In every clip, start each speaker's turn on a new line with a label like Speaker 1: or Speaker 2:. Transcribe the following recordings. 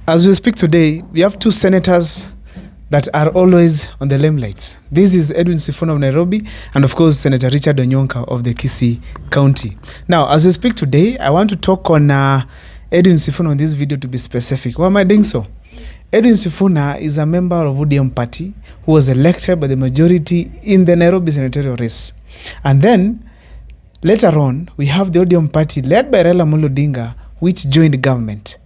Speaker 1: As we speak today, we have two senators that are always on the limelight. This is Edwin Sifuna of Nairobi and of course Senator Richard Onyonka of the Kisii County. Now, as we speak today, I want to talk on Edwin Sifuna on this video to be specific. Why am I doing so? Edwin Sifuna is a member of ODM party who was elected by the majority in the Nairobi senatorial race. And then later on, we have the ODM party led by Raila Odinga, which joined government.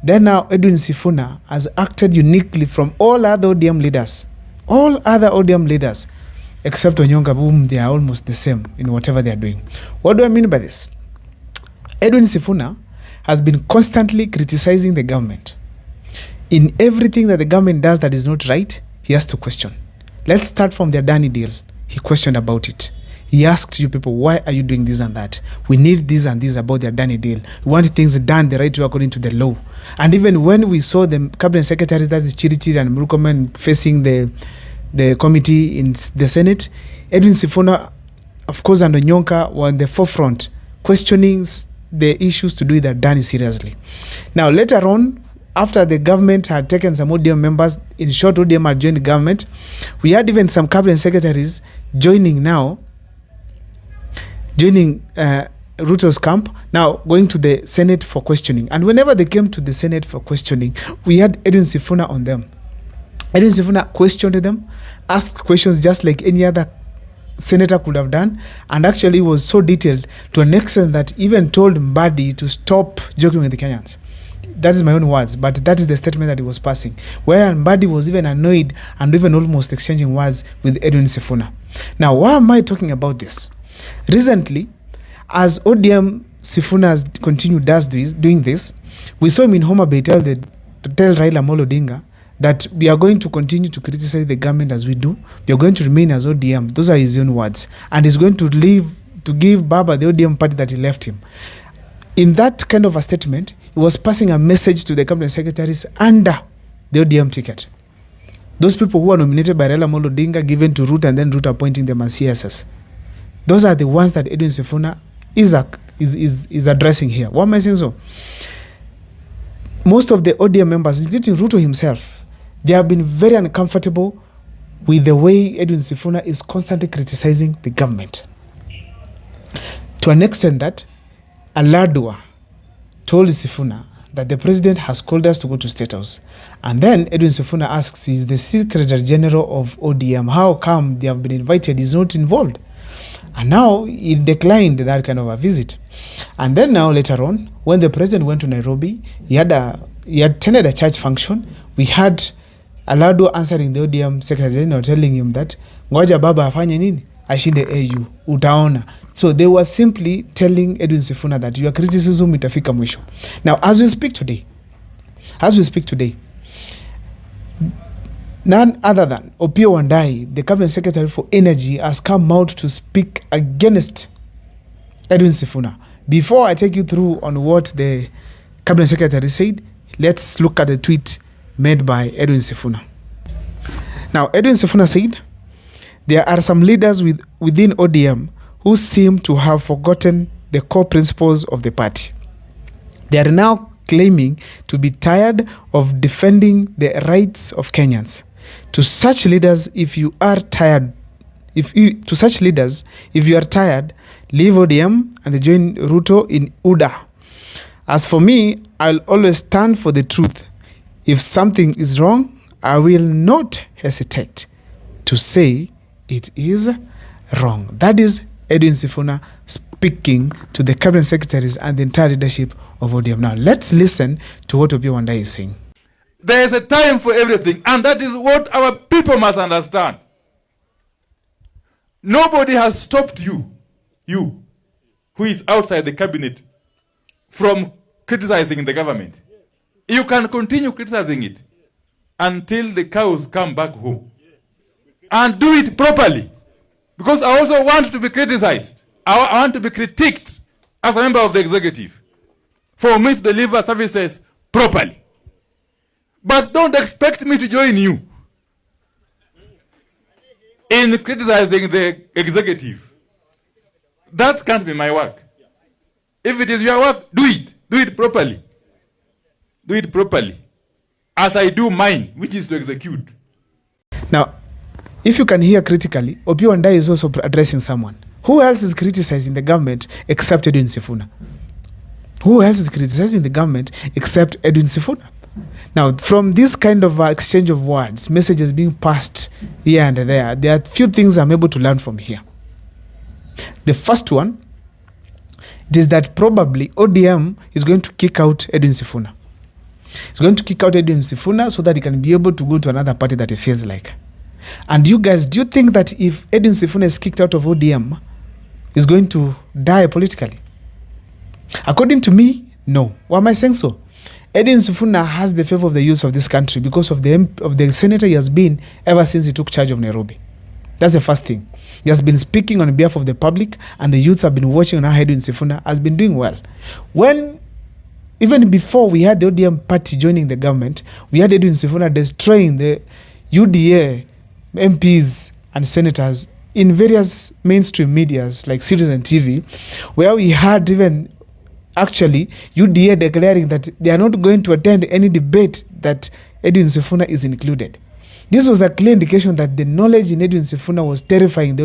Speaker 1: Then now Edwin Sifuna has acted uniquely from all other ODM leaders. All other ODM leaders, except Onyonka, whom they are almost the same in whatever they are doing. What do I mean by this? Edwin Sifuna has been constantly criticizing the government. In everything that the government does that is not right, he has to question. Let's start from the Adani deal. He questioned about it. He asked you people, why are you doing this and that? We need this and this about the Adani deal. We want things done the right way according to the law. And even when we saw the cabinet secretaries, that is Chirichiri and Murkomen, facing the committee in the Senate, Edwin Sifuna, of course, and Onyonka were in the forefront, questioning the issues to do with Adani seriously. Now, later on, after the government had taken some ODM members, in short, ODM had joined the government, we had even some cabinet secretaries joining Ruto's camp, now going to the Senate for questioning. And whenever they came to the Senate for questioning, we had Edwin Sifuna on them. Edwin Sifuna questioned them, asked questions just like any other senator could have done, and actually was so detailed to an extent that even told Mbadi to stop joking with the Kenyans. That is my own words, but that is the statement that he was passing, where Mbadi was even annoyed and even almost exchanging words with Edwin Sifuna. Now, why am I talking about this? Recently, as ODM Sifuna has continued doing this, we saw him in Homa Bay tell Raila Odinga that we are going to continue to criticize the government as we do. We are going to remain as ODM. Those are his own words. And he's going to give Baba the ODM party that he left him. In that kind of a statement, he was passing a message to the cabinet secretaries under the ODM ticket. Those people who are nominated by Raila Odinga, given to Ruto, and then Ruto appointing them as CSS. Those are the ones that Edwin Sifuna is addressing here. Why am I saying so? Most of the ODM members, including Ruto himself, they have been very uncomfortable with the way Edwin Sifuna is constantly criticizing the government. To an extent that Aladwa told Sifuna that the president has called us to go to State House. And then Edwin Sifuna asks, he's the Secretary General of ODM. How come they have been invited? He's not involved. And now he declined that kind of a visit. And then now later on, when the president went to Nairobi, he had attended a church function. We had Alado answering the ODM Secretary General, telling him that ngoja baba afanye nini? Ashinde AU, utaona. So they were simply telling Edwin Sifuna that your criticism itafika mwisho. Now, as we speak today, none other than Opiyo Wandayi, the Cabinet Secretary for Energy, has come out to speak against Edwin Sifuna. Before I take you through on what the Cabinet Secretary said, let's look at the tweet made by Edwin Sifuna. Now, Edwin Sifuna said, there are some leaders within ODM who seem to have forgotten the core principles of the party. They are now claiming to be tired of defending the rights of Kenyans. To such leaders, if you are tired, leave ODM and join Ruto in UDA. As for me, I'll always stand for the truth. If something is wrong, I will not hesitate to say it is wrong. That is Edwin Sifuna speaking to the cabinet secretaries and the entire leadership of ODM. Now, let's listen to what Opiyo Wandayi is saying.
Speaker 2: There is a time for everything, and that is what our people must understand. Nobody has stopped you who is outside the cabinet, from criticizing the government. You can continue criticizing it until the cows come back home. And do it properly. Because I also want to be criticized. I want to be critiqued as a member of the executive for me to deliver services properly. But don't expect me to join you in criticizing the executive. That can't be my work. If it is your work, do it. Do it properly. Do it properly. as I do mine, which is to execute.
Speaker 1: Now, if you can hear critically, Opiyo Wandayi is also addressing someone. Who else is criticizing the government except Edwin Sifuna? Who else is criticizing the government except Edwin Sifuna? Now, from this kind of exchange of words, messages being passed here and there are few things I'm able to learn from here. The first one is that probably ODM is going to kick out Edwin Sifuna. It's going to kick out Edwin Sifuna so that he can be able to go to another party that he feels like. And you guys, do you think that if Edwin Sifuna is kicked out of ODM, he's going to die politically? According to me, no. Why am I saying so? Edwin Sifuna has the favor of the youth of this country because of the senator he has been ever since he took charge of Nairobi. That's the first thing. He has been speaking on behalf of the public, and the youths have been watching on how Edwin Sifuna has been doing well. Even before we had the ODM party joining the government, we had Edwin Sifuna destroying the UDA MPs and senators in various mainstream medias like Citizen TV, where we had even actually UDA declaring that they are not going to attend any debate that Edwin Sifuna is included. This was a clear indication that the knowledge in Edwin Sifuna was terrifying the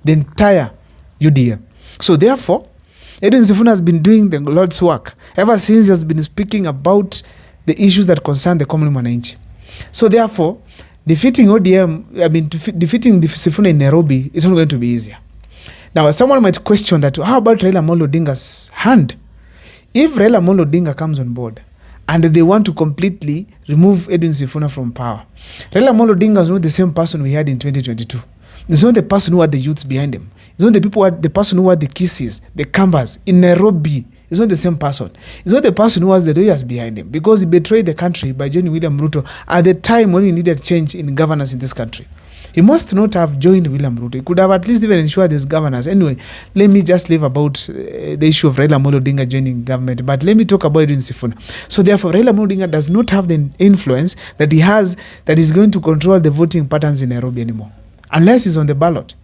Speaker 1: entire UDA. So therefore, Edwin Sifuna has been doing the Lord's work ever since he has been speaking about the issues that concern the common mwananchi. So therefore, defeating defeating the Sifuna in Nairobi is not going to be easier. Now, someone might question that, how about Raila Amolo Odinga's hand? If Raila Amolo Odinga comes on board and they want to completely remove Edwin Sifuna from power, Raila Amolo Odinga is not the same person we had in 2022. It's not the person who had the youths behind him. It's not the person who had the kisses, the canvas in Nairobi. It's not the same person. It's not the person who has the lawyers behind him, because he betrayed the country by joining William Ruto at the time when he needed change in governance in this country. He must not have joined William Ruto. He could have at least even ensured this governance. Anyway, let me just leave about the issue of Raila Amolo Odinga joining government, but let me talk about Edwin Sifuna. So therefore, Raila Amolo Odinga does not have the influence that he has that is going to control the voting patterns in Nairobi anymore, unless he's on the ballot.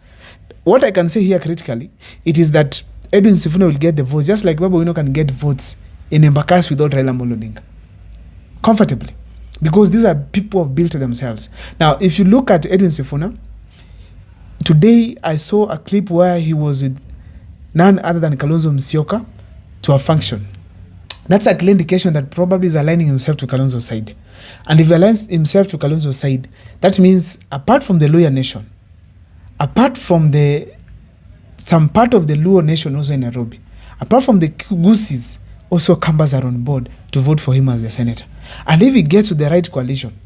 Speaker 1: What I can say here critically, it is that Edwin Sifuna will get the votes, just like Babu Wino can get votes in Embakasi without Raila Amolo Odinga. Comfortably. Because these are people who have built themselves. Now, if you look at Edwin Sifuna, today I saw a clip where he was with none other than Kalonzo Musyoka to a function. That's a clear indication that probably is aligning himself to Kalonzo's side. And if he aligns himself to Kalonzo's side, that means apart from the Luhya nation, apart from some part of the Luo nation also in Nairobi, apart from the Gusis, also Kambas are on board to vote for him as the senator. And if he gets to the right coalition,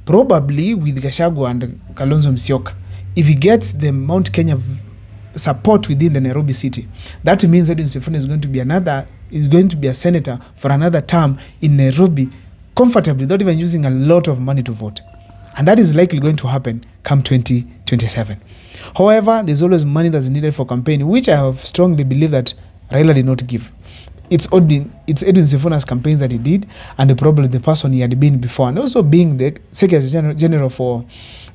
Speaker 1: probably with Gachagua and Kalonzo Musyoka, if he gets the Mount Kenya support within the Nairobi city, that means Edwin Sifuna is going to be a senator for another term in Nairobi comfortably, without even using a lot of money to vote. And that is likely going to happen come 2027. However, there's always money that's needed for campaigning, which I have strongly believe that Raila did not give. It's Edwin Sifuna's campaigns that he did, and probably the person he had been before, and also being the Secretary General for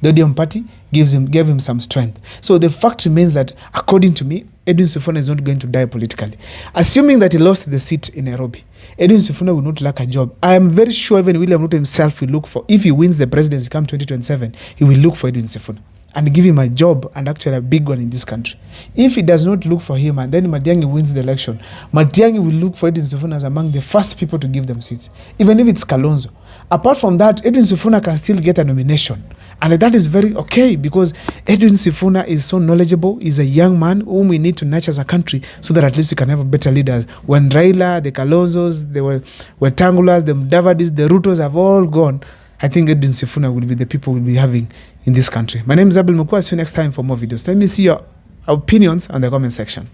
Speaker 1: the ODM party gave him some strength. So the fact remains that, according to me, Edwin Sifuna is not going to die politically. Assuming that he lost the seat in Nairobi, Edwin Sifuna will not lack a job. I am very sure even William Ruto himself will look for, if he wins the presidency come 2027, he will look for Edwin Sifuna and give him a job, and actually a big one in this country. If he does not look for him and then Matiang'i wins the election, Matiang'i will look for Edwin Sifuna as among the first people to give them seats, even if it's Kalonzo. Apart from that, Edwin Sifuna can still get a nomination. And that is very okay, because Edwin Sifuna is so knowledgeable. He's a young man whom we need to nurture as a country so that at least we can have better leaders. When Raila, the Kalonzos, the Wetangulas, the Mudavadis, the Rutos have all gone, I think Edwin Sifuna will be the people we'll be having in this country. My name is Abel Mukwa. See you next time for more videos. Let me see your opinions on the comment section.